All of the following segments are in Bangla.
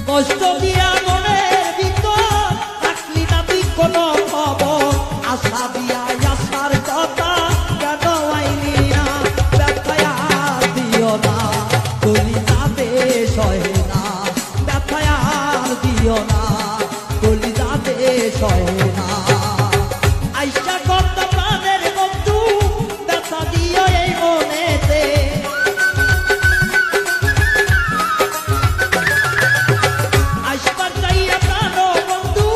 কষ্ট দিয়া মনের ভিতর রাখলি না তুই কোনো খবর, আশা দিয়া আশার কথা কেন আইলি না, ব্যথায় আর দিও না তুলি যাতে সহে না, ব্যথায় আর দিও না তুলি যাতে সহে না। আইসা কত প্রাণের বন্ধু ব্যথা দিও এই মনেতে, আইসবার চাইয়া প্রাণ বন্ধু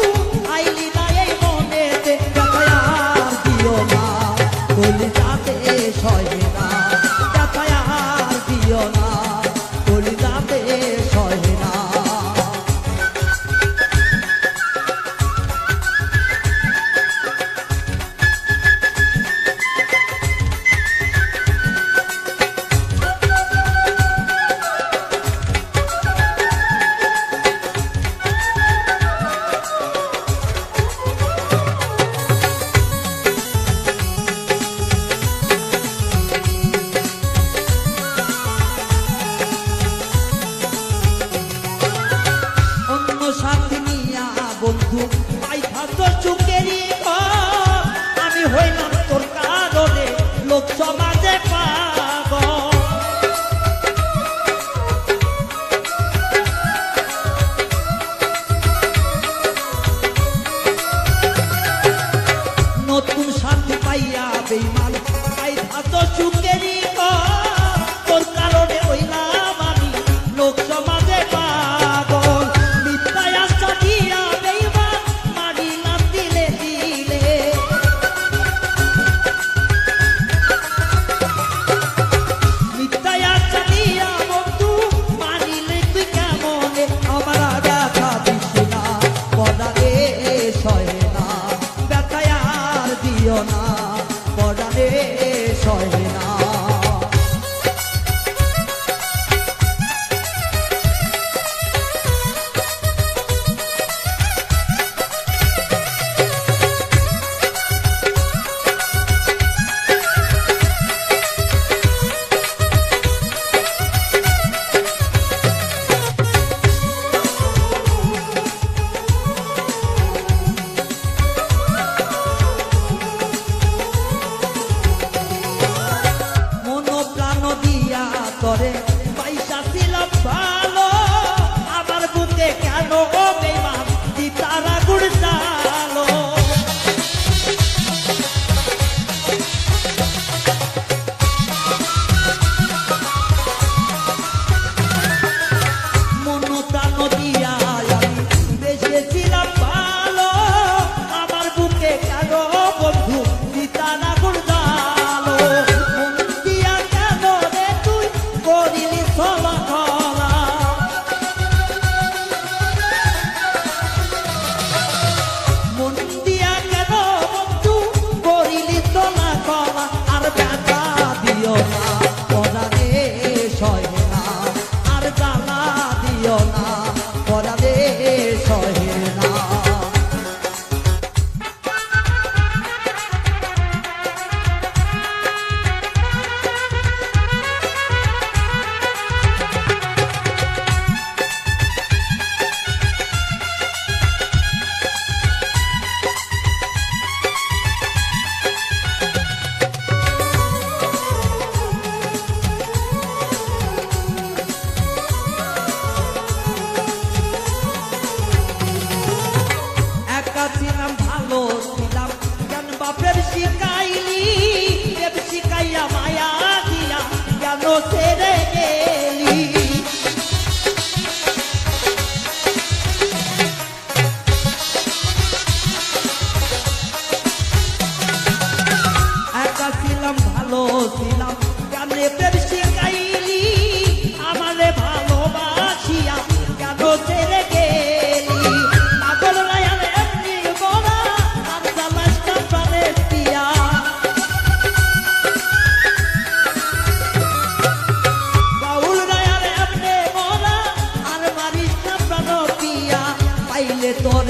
আইলি না এই মনেতে, ব্যথায় আর দিও না তুলি যাতে সহে না, ব্যথায় আর দিও না তুলি যাতে সহে না। সাথী নিয়া বন্ধু পাইথা তোর চুকেরই ঘর, আমি হইলাম তোর কারণে লোক সমাজে পাগল। নতুন সাথী পাইয়া বেইমান পাইথা তোর চুকেরই ঘর, তোর কারণে হইলাম আমি লোক সমাজে পাগল। না পড়ালে সহে না। করে পয়সা ছিলাম ভালো, আমার বুকে কেন ও বেমান দিতারা গুড়ালো, মনটা নদিয়া আমি বেসেছিলাম ভালো, আমার বুকে কেন বন্ধু দিতারা গুড়ালো, করিলি চলা খলা, মন দিয়া কেন বন্ধু করিলি চলা খলা, আর ব্যথা দিও না পরাদে সহে না, আর জ্বালা দিও না পরাদে সহে না। ছিলাম ভালো ছিলাম কেন বাপের শিখাইলি, দেব শিখাইয়া মায়া দিয়া কেন ছেড়ে গেলি, একা ছিলাম ভালো ছিলাম কেন প্রেম শিখাইলি, আমারে ভালোবাসিয়া কেন ছেড়ে গেলি, পাগল লায়ালে এমনি গোরা আর জামাইটা প্রাণে দিয়া, বাউল লায়ালে এমনি গোরা আর মারিস না প্রাণ দিয়া, পাইলে তোর